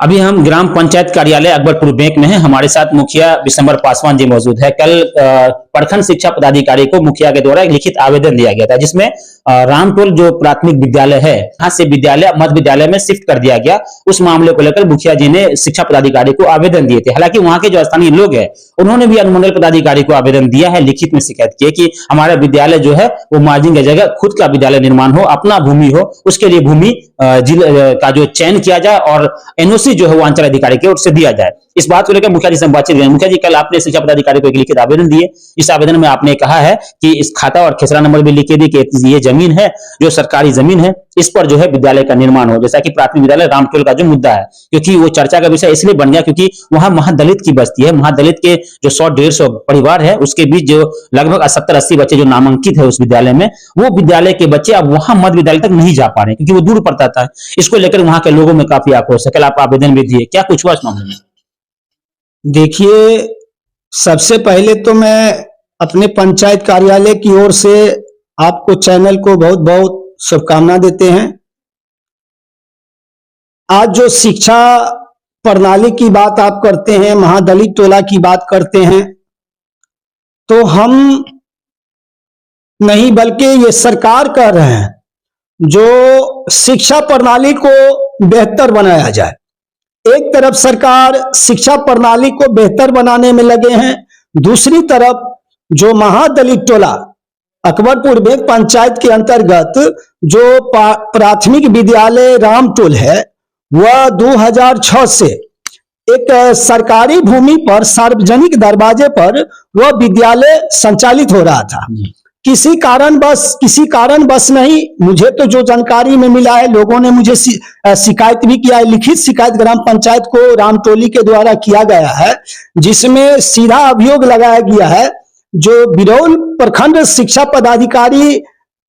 अभी हम ग्राम पंचायत कार्यालय अकबरपुर बैंक में हैं। हमारे साथ मुखिया विशंबर पासवान जी मौजूद है। कल प्रखंड शिक्षा पदाधिकारी को मुखिया के द्वारा एक लिखित आवेदन दिया गया था, जिसमें रामटोल जो प्राथमिक विद्यालय है, यहाँ से विद्यालय मध्य विद्यालय में शिफ्ट कर दिया गया। उस मामले को लेकर मुखिया जी ने शिक्षा पदाधिकारी को आवेदन दिए थे। हालांकि वहां के जो स्थानीय लोग हैं, उन्होंने भी अनुमंडल पदाधिकारी को आवेदन दिया है, लिखित में शिकायत की है कि हमारा विद्यालय जो है वो मार्जिन की जगह खुद का विद्यालय निर्माण हो, अपना भूमि हो, उसके लिए भूमि जिले का जो चयन किया जाए और एनओसी जो है वो अंचल अधिकारी की ओर से दिया जाए। इस बात को लेकर मुखिया जी से बातचीत करें। मुखिया जी, कल आपने शिक्षा पदाधिकारी को एक लिखित आवेदन दिए। इस आवेदन में आपने कहा है कि इस खाता और खेसरा नंबर भी लिख के दी कि ये जमीन है जो सरकारी जमीन है, इस पर जो है विद्यालय का निर्माण हो, जैसा कि प्राथमिक विद्यालय रामटोल का जो मुद्दा है, क्योंकि वो चर्चा का विषय इसलिए बन गया क्योंकि वहां महादलित की बस्ती है। महादलित के जो 100-150 परिवार है, उसके बीच जो लगभग 70-80 बच्चे जो नामांकित है उस विद्यालय में, वो विद्यालय के बच्चे अब वहां मध्य विद्यालय तक नहीं जा पा रहे क्योंकि वो दूर पड़ता था। इसको लेकर वहां के लोगों में काफी आक्रोश है। कल आप आवेदन भी दिए, क्या कुछ हुआ इस मामले में? देखिए, सबसे पहले तो मैं अपने पंचायत कार्यालय की ओर से आपको चैनल को बहुत बहुत शुभकामना देते हैं। आज जो शिक्षा प्रणाली की बात आप करते हैं, महादलित टोला की बात करते हैं, तो हम नहीं बल्कि ये सरकार कर रहे हैं जो शिक्षा प्रणाली को बेहतर बनाया जाए। एक तरफ सरकार शिक्षा प्रणाली को बेहतर बनाने में लगे हैं, दूसरी तरफ जो महादलित टोला अकबरपुर बैंक पंचायत के अंतर्गत जो प्राथमिक विद्यालय रामटोल है, वह 2006 से एक सरकारी भूमि पर सार्वजनिक दरवाजे पर वह विद्यालय संचालित हो रहा था। किसी कारणवश नहीं, मुझे तो जो जानकारी में मिला है, लोगों ने मुझे शिकायत भी किया है, लिखित शिकायत ग्राम पंचायत को रामटोली के द्वारा किया गया है, जिसमें सीधा अभियोग लगाया गया है जो बिरौल प्रखंड शिक्षा पदाधिकारी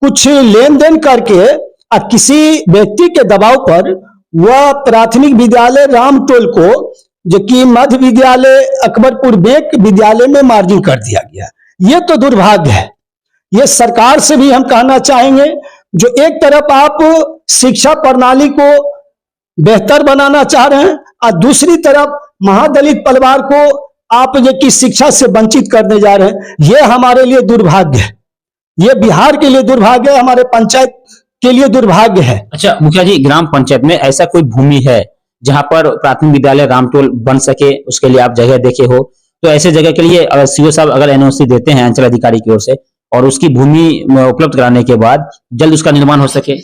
कुछ लेन देन करके किसी व्यक्ति के दबाव पर वह प्राथमिक विद्यालय रामटोल को, जो कि मध्य विद्यालय अकबरपुर बैंक विद्यालय में मार्जिन कर दिया गया। ये तो दुर्भाग्य है। ये सरकार से भी हम कहना चाहेंगे, जो एक तरफ आप शिक्षा प्रणाली को बेहतर बनाना चाह रहे हैं और दूसरी तरफ महादलित परिवार को आप जो कि शिक्षा से वंचित करने जा रहे हैं, ये हमारे लिए दुर्भाग्य है। ये बिहार के लिए दुर्भाग्य है, हमारे पंचायत के लिए दुर्भाग्य है। अच्छा मुखिया जी, ग्राम पंचायत में ऐसा कोई भूमि है जहां पर प्राथमिक विद्यालय रामटोल बन सके, उसके लिए आप जगह देखे हो? तो ऐसे जगह के लिए सीओ साहब अगर एनओसी देते हैं अंचल अधिकारी की ओर से और उसकी भूमि उपलब्ध कराने के बाद जल्द उसका निर्माण हो सके?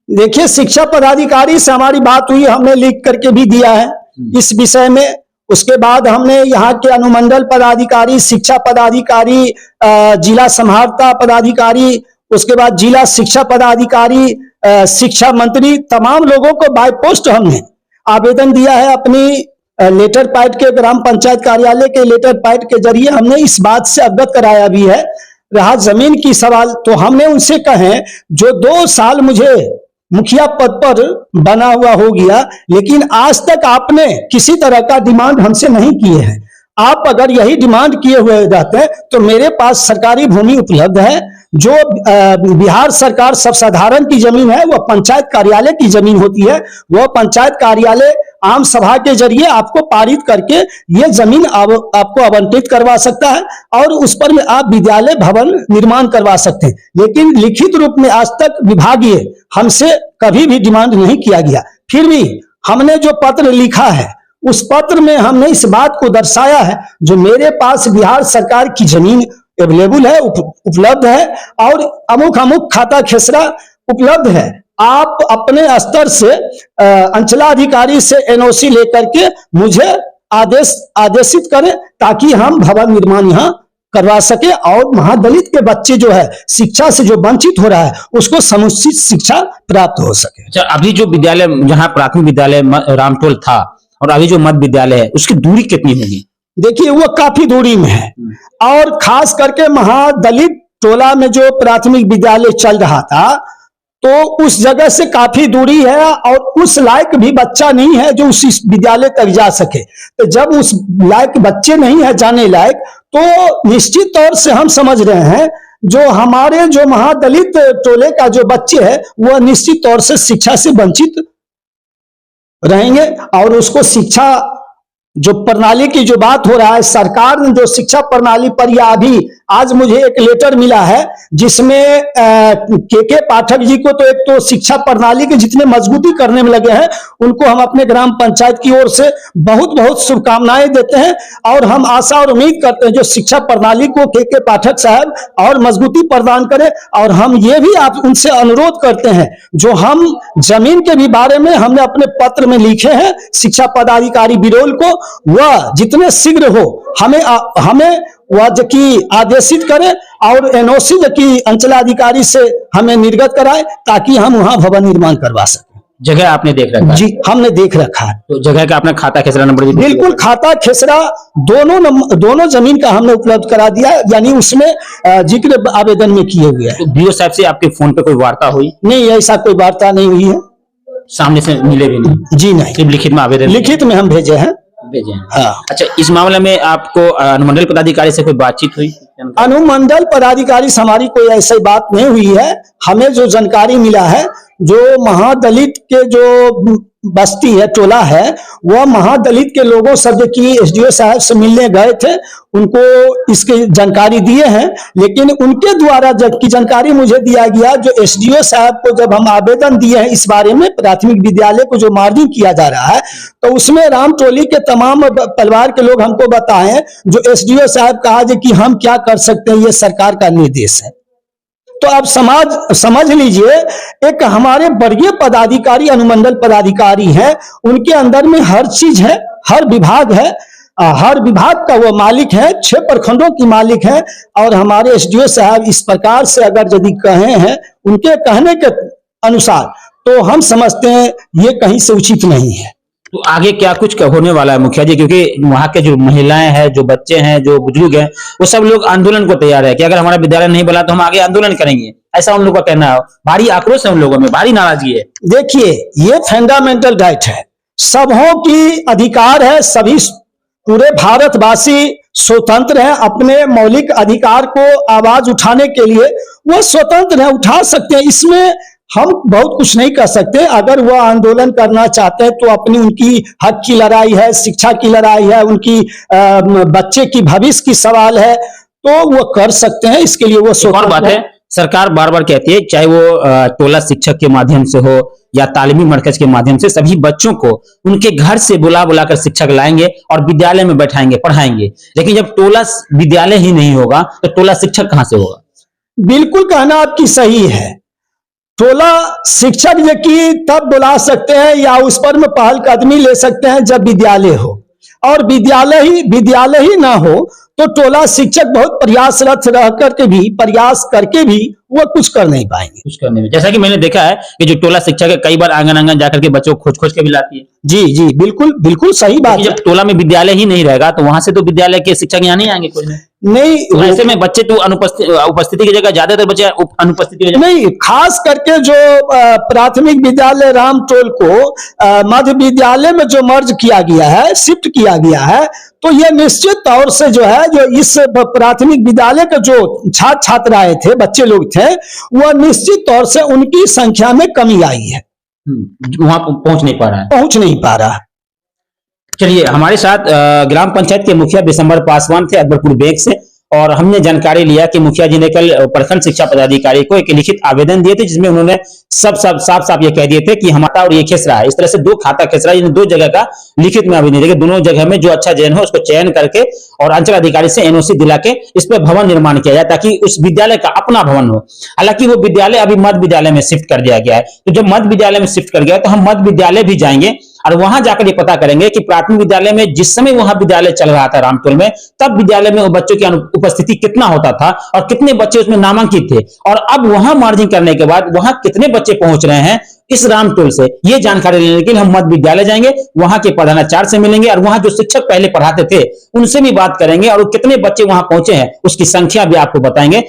देखिए, शिक्षा पदाधिकारी से हमारी बात हुई, हमने लिख करके भी दिया है इस विषय में। उसके बाद हमने यहाँ के अनुमंडल पदाधिकारी, शिक्षा पदाधिकारी, जिला समाहर्ता पदाधिकारी, उसके बाद जिला शिक्षा पदाधिकारी, शिक्षा मंत्री, तमाम लोगों को बाय पोस्ट हमने आवेदन दिया है। अपनी लेटर पैड के ग्राम पंचायत कार्यालय के लेटर पैड के जरिए हमने इस बात से अवगत कराया भी है। रहा जमीन की सवाल, तो हमने उनसे कहे, जो 2 साल मुझे मुखिया पद पर बना हुआ हो गया, लेकिन आज तक आपने किसी तरह का डिमांड हमसे नहीं किए हैं। आप अगर यही डिमांड किए हुए रहते हैं तो मेरे पास सरकारी भूमि उपलब्ध है, जो बिहार सरकार सब साधारण की जमीन है, वह पंचायत कार्यालय की जमीन होती है। वह पंचायत कार्यालय आम सभा के जरिए आपको पारित करके ये जमीन आपको आवंटित करवा सकता है और उस पर में आप विद्यालय भवन निर्माण करवा सकते हैं। लेकिन लिखित रूप में आज तक विभागीय हमसे कभी भी डिमांड नहीं किया गया। फिर भी हमने जो पत्र लिखा है, उस पत्र में हमने इस बात को दर्शाया है, जो मेरे पास बिहार सरकार की जमीन अवेलेबल है, उपलब्ध है और अमुक खाता खेसरा उपलब्ध है। आप अपने स्तर से अंचलाधिकारी से एनओसी लेकर के मुझे आदेशित करें, ताकि हम भवन निर्माण यहाँ करवा सके और महादलित के बच्चे जो है शिक्षा से जो वंचित हो रहा है, उसको समुचित शिक्षा प्राप्त हो सके। अच्छा, अभी जो विद्यालय, जहाँ प्राथमिक विद्यालय रामटोल था और अभी जो मध्य विद्यालय है, उसकी दूरी कितनी होगी? देखिए, वो काफी दूरी में है और खास करके महादलित टोला में जो प्राथमिक विद्यालय चल रहा था, तो उस जगह से काफी दूरी है और उस लायक भी बच्चा नहीं है जो उस विद्यालय तक जा सके। तो जब उस लायक बच्चे नहीं है जाने लायक, तो निश्चित तौर से हम समझ रहे हैं जो हमारे जो महादलित टोले का जो बच्चे हैं, वह निश्चित तौर से शिक्षा से वंचित रहेंगे। और उसको शिक्षा जो प्रणाली की जो बात हो रहा है, सरकार ने जो शिक्षा प्रणाली पर, या अभी आज मुझे एक लेटर मिला है जिसमें के पाठक जी को तो एक तो शिक्षा प्रणाली के जितने मजबूती करने में लगे हैं, उनको हम अपने ग्राम पंचायत की ओर से बहुत बहुत शुभकामनाएं देते हैं। और हम आशा और उम्मीद करते हैं जो शिक्षा प्रणाली को के पाठक साहब और मजबूती प्रदान करें। और हम ये भी आप उनसे अनुरोध करते हैं, जो हम जमीन के भी बारे में हमने अपने पत्र में लिखे हैं शिक्षा पदाधिकारी बिरोल को, वह जितने शीघ्र हो हमें वह की आदेशित करें और एनओसी की अंचलाधिकारी से हमें निर्गत कराए, ताकि हम वहां भवन निर्माण करवा सकें। जगह आपने देख रखा है? जी, हमने देख रखा है। तो जगह का अपना खाता खेसरा नंबर भी? बिल्कुल, खाता खेसरा दोनों जमीन का हमने उपलब्ध करा दिया, यानी उसमें जिक्र आवेदन में किए हुए हैं। तो बीओ साहब से आपके फोन पे कोई वार्ता हुई? नहीं, ऐसा कोई वार्ता नहीं हुई है। सामने से मिले भी नहीं? जी नहीं, सिर्फ लिखित में आवेदन? लिखित में हम भेजे हैं। हाँ। अच्छा, इस मामले में आपको अनुमंडल पदाधिकारी से कोई बातचीत हुई? अनुमंडल पदाधिकारी से हमारी कोई ऐसी बात नहीं हुई है। हमें जो जानकारी मिला है, जो महादलित के जो बस्ती है, टोला है, वह महादलित के लोगों सब की एसडीओ साहब से मिलने गए थे, उनको इसकी जानकारी दिए हैं। लेकिन उनके द्वारा जबकि जानकारी मुझे दिया गया, जो एसडीओ साहब को जब हम आवेदन दिए हैं इस बारे में, प्राथमिक विद्यालय को जो मार्जिंग किया जा रहा है, तो उसमें राम टोली के तमाम परिवार के लोग हमको बताएं, जो एसडीओ साहब कहा कि हम क्या कर सकते हैं, ये सरकार का निर्देश है। तो आप समझ लीजिए, एक हमारे वरीय पदाधिकारी अनुमंडल पदाधिकारी हैं, उनके अंदर में हर चीज है, हर विभाग है, हर विभाग का वो मालिक है, 6 प्रखंडों की मालिक है। और हमारे एसडीओ साहब इस प्रकार से अगर यदि कहे हैं उनके कहने के अनुसार, तो हम समझते हैं ये कहीं से उचित नहीं है। तो आगे क्या कुछ होने वाला है मुखिया जी? क्योंकि वहाँ के जो महिलाएं हैं, जो बच्चे हैं, जो बुजुर्ग हैं, वो सब लोग आंदोलन को तैयार है कि अगर हमारा विद्यालय नहीं बना तो हम आगे आंदोलन करेंगे, ऐसा उन लोगों का कहना है। भारी आक्रोश है उन लोगों में, भारी नाराजगी है। देखिए, ये फंडामेंटल राइट है, सबों की अधिकार है, सभी पूरे भारतवासी स्वतंत्र हैं अपने मौलिक अधिकार को आवाज उठाने के लिए, वो स्वतंत्र है, उठा सकते हैं। इसमें हम बहुत कुछ नहीं कर सकते। अगर वो आंदोलन करना चाहते हैं तो अपनी उनकी हक की लड़ाई है, शिक्षा की लड़ाई है, उनकी बच्चे की भविष्य की सवाल है, तो वो कर सकते हैं। इसके लिए वो स्वतंत्र बात है। सरकार बार बार कहती है, चाहे वो टोला शिक्षक के माध्यम से हो या तालीमी मरकज के माध्यम से, सभी बच्चों को उनके घर से बुला कर शिक्षक लाएंगे और विद्यालय में बैठाएंगे, पढ़ाएंगे। लेकिन जब टोला विद्यालय ही नहीं होगा तो टोला शिक्षक कहां से होगा? बिल्कुल कहना आपकी सही है। टोला शिक्षक की तब बुला सकते हैं या उस पर में पहल कदमी ले सकते हैं जब विद्यालय हो, और विद्यालय ही ना हो तो टोला शिक्षक बहुत प्रयासरत प्रयास करके भी वो कुछ कर नहीं पाएंगे। कुछ करने में, जैसा कि मैंने देखा है कि जो टोला शिक्षक है, कई बार आंगन जाकर के बच्चों को खोज के भी लाती है। जी, बिल्कुल सही बात है। जब टोला में विद्यालय ही नहीं रहेगा तो वहां से तो विद्यालय के शिक्षक यहाँ नहीं आएंगे खोजने। नहीं, तो ऐसे में बच्चे तो उपस्थिति की जगह ज्यादातर बच्चे अनुपस्थिति नहीं, खास करके जो प्राथमिक विद्यालय रामटोल को मध्य विद्यालय में जो मर्ज किया गया है, शिफ्ट किया गया है, तो यह निश्चित तौर से जो है, जो इस प्राथमिक विद्यालय के जो छात्र छात्राएं थे, बच्चे लोग थे, वह निश्चित तौर से उनकी संख्या में कमी आई है। वहां पहुंच नहीं पा रहा। चलिए, हमारे साथ ग्राम पंचायत के मुखिया बिशंबर पासवान थे अकबरपुर बैंक से, और हमने जानकारी लिया कि मुखिया जी ने कल प्रखंड शिक्षा पदाधिकारी को एक लिखित आवेदन दिए थे, जिसमें उन्होंने साफ ये कह दिए थे कि हमारा और ये खेसरा है। इस तरह से 2 खाता खेसरा, इन 2 जगह का लिखित में आवेदन दिया, दोनों जगह में जो अच्छा चयन हो उसको चयन करके और अंचल अधिकारी से एनओसी दिला के इस पर भवन निर्माण किया जाए, ताकि उस विद्यालय का अपना भवन हो। हालांकि वो विद्यालय अभी मध्य विद्यालय में शिफ्ट कर दिया गया है। तो जब मध्य विद्यालय में शिफ्ट कर गया तो हम मध्य विद्यालय भी जाएंगे और वहां जाकर ये पता करेंगे कि प्राथमिक विद्यालय में जिस समय वहां विद्यालय चल रहा था रामटोल में, तब विद्यालय में बच्चों की उपस्थिति कितना होता था और कितने बच्चे उसमें नामांकित थे, और अब वहां मार्जिंग करने के बाद वहां कितने बच्चे पहुंच रहे हैं इस रामटोल से। ये जानकारी लेने के लिए हम मध्य विद्यालय जाएंगे, वहां के प्रधानाचार्य से मिलेंगे और वहां जो शिक्षक पहले पढ़ाते थे उनसे भी बात करेंगे, और कितने बच्चे वहां पहुंचे हैं उसकी संख्या भी आपको बताएंगे।